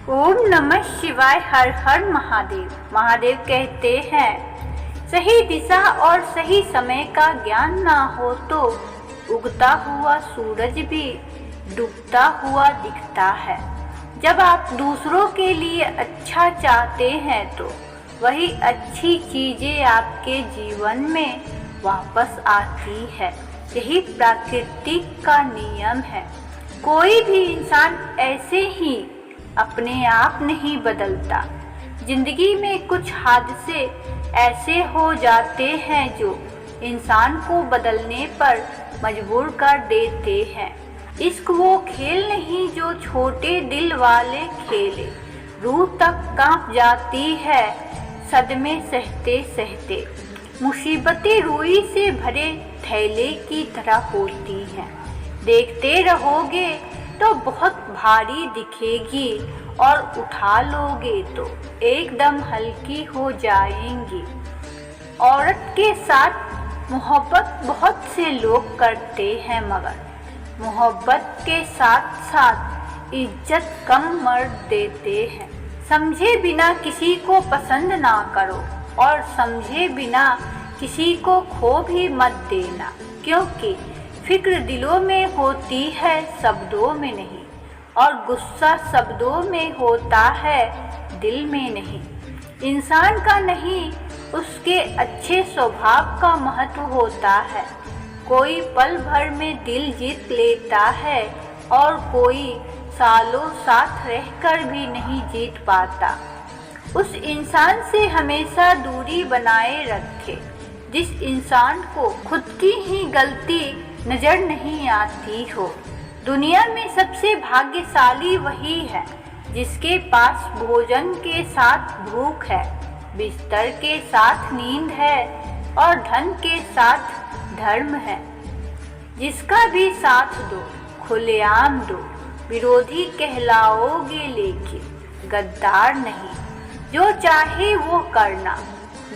ओम नमः शिवाय। हर हर महादेव। महादेव कहते हैं सही दिशा और सही समय का ज्ञान ना हो तो उगता हुआ सूरज भी डूबता हुआ दिखता है। जब आप दूसरों के लिए अच्छा चाहते हैं तो वही अच्छी चीजें आपके जीवन में वापस आती है। यही प्रकृति का नियम है। कोई भी इंसान ऐसे ही अपने आप नहीं बदलता। जिंदगी में कुछ हादसे ऐसे हो जाते हैं जो इंसान को बदलने पर मजबूर कर देते हैं। इश्क वो खेल नहीं जो छोटे दिल वाले खेले। रूह तक कांप जाती है सदमे सहते सहते। मुसीबतें रुई से भरे थैले की तरह होती हैं। देखते रहोगे तो बहुत भारी दिखेगी और उठा लोगे तो एकदम हल्की हो जाएंगी। औरत के साथ मोहब्बत बहुत से लोग करते हैं, मगर मोहब्बत के साथ साथ इज्जत कम मर्द देते हैं। समझे बिना किसी को पसंद ना करो और समझे बिना किसी को खो भी मत देना, क्योंकि फिक्र दिलों में होती है शब्दों में नहीं, और गुस्सा शब्दों में होता है दिल में नहीं। इंसान का नहीं उसके अच्छे स्वभाव का महत्व होता है। कोई पल भर में दिल जीत लेता है और कोई सालों साथ रहकर भी नहीं जीत पाता। उस इंसान से हमेशा दूरी बनाए रखे जिस इंसान को खुद की ही गलती नजर नहीं आती हो। दुनिया में सबसे भाग्यशाली वही है जिसके पास भोजन के साथ भूख है, बिस्तर के साथ नींद है और धन के साथ धर्म है। जिसका भी साथ दो खुलेआम दो, विरोधी कहलाओगे लेकिन गद्दार नहीं। जो चाहे वो करना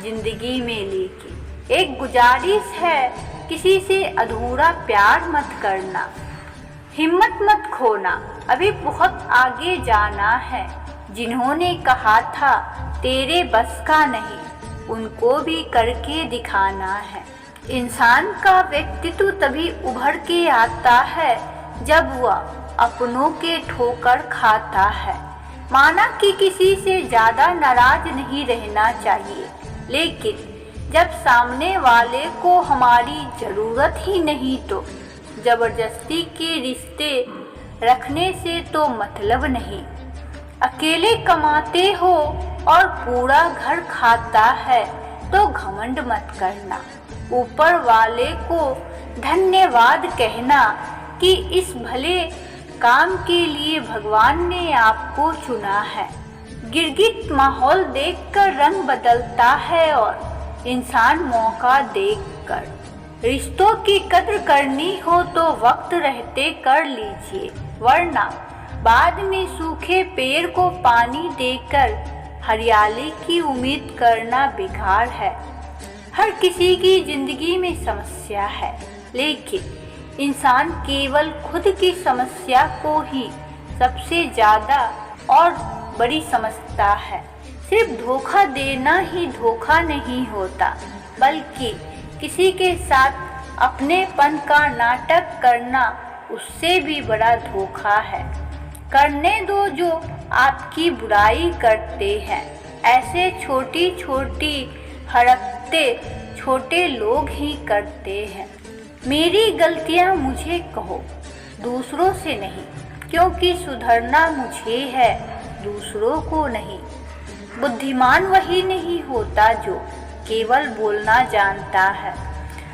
जिंदगी में, लेकिन एक गुजारिश है किसी से अधूरा प्यार मत करना। हिम्मत मत खोना, अभी बहुत आगे जाना है। जिन्होंने कहा था तेरे बस का नहीं, उनको भी करके दिखाना है। इंसान का व्यक्तित्व तभी उभर के आता है जब वह अपनों के ठोकर खाता है। माना कि किसी से ज़्यादा नाराज नहीं रहना चाहिए, लेकिन जब सामने वाले को हमारी ज़रूरत ही नहीं तो ज़बरदस्ती के रिश्ते रखने से तो मतलब नहीं। अकेले कमाते हो और पूरा घर खाता है तो घमंड मत करना। ऊपर वाले को धन्यवाद कहना कि इस भले काम के लिए भगवान ने आपको चुना है। गिरगिट माहौल देखकर रंग बदलता है और इंसान मौका देखकर। रिश्तों की कद्र करनी हो तो वक्त रहते कर लीजिए, वरना बाद में सूखे पेड़ को पानी देकर हरियाली की उम्मीद करना बेकार है। हर किसी की जिंदगी में समस्या है, लेकिन इंसान केवल खुद की समस्या को ही सबसे ज़्यादा और बड़ी समझता है। सिर्फ धोखा देना ही धोखा नहीं होता, बल्कि किसी के साथ अपनेपन का नाटक करना उससे भी बड़ा धोखा है। करने दो जो आपकी बुराई करते हैं। ऐसे छोटी छोटी हरकतें छोटे लोग ही करते हैं। मेरी गलतियाँ मुझे कहो, दूसरों से नहीं, क्योंकि सुधरना मुझे है, दूसरों को नहीं। बुद्धिमान वही नहीं होता जो केवल बोलना जानता है।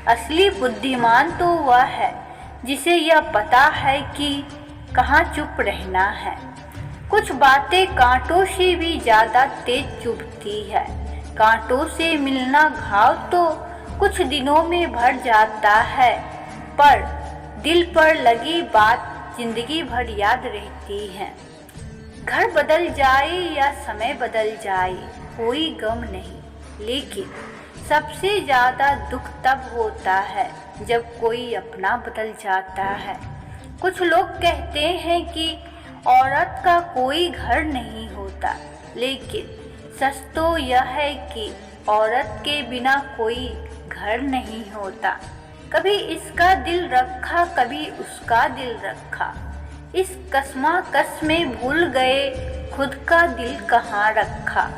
असली बुद्धिमान तो वह है जिसे यह पता है कि कहाँ चुप रहना है। कुछ बातें कांटों से भी ज़्यादा तेज चुभती है। कांटों से मिलना घाव तो कुछ दिनों में भर जाता है, पर दिल पर लगी बात जिंदगी भर याद रहती है। घर बदल जाए या समय बदल जाए कोई गम नहीं, लेकिन सबसे ज़्यादा दुख तब होता है जब कोई अपना बदल जाता है। कुछ लोग कहते हैं कि औरत का कोई घर नहीं होता, लेकिन सच तो यह है कि औरत के बिना कोई घर नहीं होता। कभी इसका दिल रखा, कभी उसका दिल रखा, इस कशमकश में भूल गए खुद का दिल कहाँ रखा।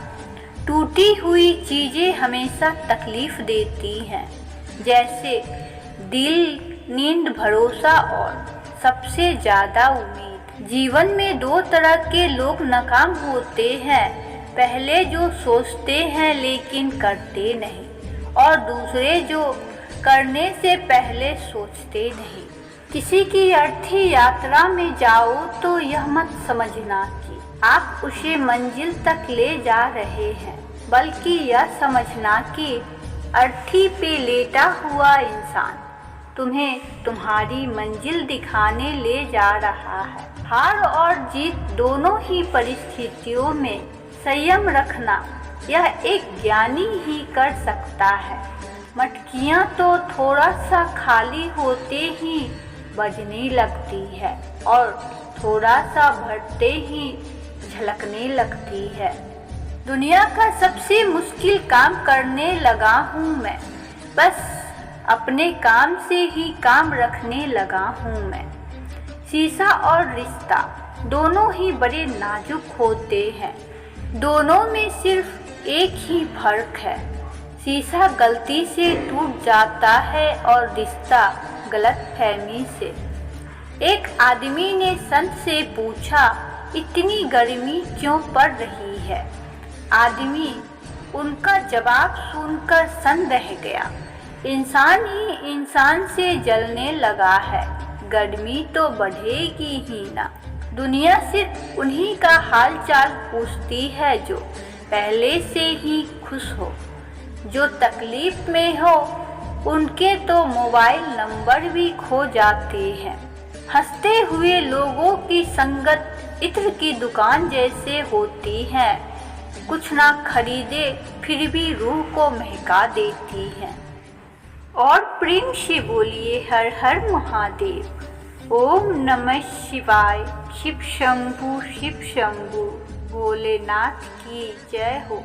टूटी हुई चीजें हमेशा तकलीफ देती हैं, जैसे दिल, नींद, भरोसा और सबसे ज्यादा उम्मीद। जीवन में दो तरह के लोग नाकाम होते हैं, पहले जो सोचते हैं लेकिन करते नहीं, और दूसरे जो करने से पहले सोचते नहीं। किसी की अर्थी यात्रा में जाओ तो यह मत समझना कि आप उसे मंजिल तक ले जा रहे हैं, बल्कि यह समझना कि अर्थी पे लेटा हुआ इंसान तुम्हें तुम्हारी मंजिल दिखाने ले जा रहा है। हार और जीत दोनों ही परिस्थितियों में संयम रखना यह एक ज्ञानी ही कर सकता है। मटकियाँ तो थोड़ा सा खाली होते ही बजने लगती है और थोड़ा सा भरते ही झलकने लगती है। दुनिया का सबसे मुश्किल काम करने लगा हूँ मैं, बस अपने काम से ही काम रखने लगा हूँ मैं। शीशा और रिश्ता दोनों ही बड़े नाजुक होते हैं, दोनों में सिर्फ एक ही फर्क है। शीशा गलती से टूट जाता है और रिश्ता गलतफहमी से। एक आदमी ने संत से पूछा, इतनी गर्मी क्यों पड़ रही है? आदमी उनका जवाब सुनकर सन्न रह गया। इंसान ही इंसान से जलने लगा है, गर्मी तो बढ़ेगी ही ना। दुनिया सिर्फ उन्हीं का हाल चाल पूछती है जो पहले से ही खुश हो, जो तकलीफ में हो उनके तो मोबाइल नंबर भी खो जाते हैं। हंसते हुए लोगों की संगत इत्र की दुकान जैसे होती है, कुछ ना खरीदे फिर भी रूह को महका देती है। और प्रेम से बोलिए हर हर महादेव। ओम नमः शिवाय। शिव शंभु भोलेनाथ की जय हो।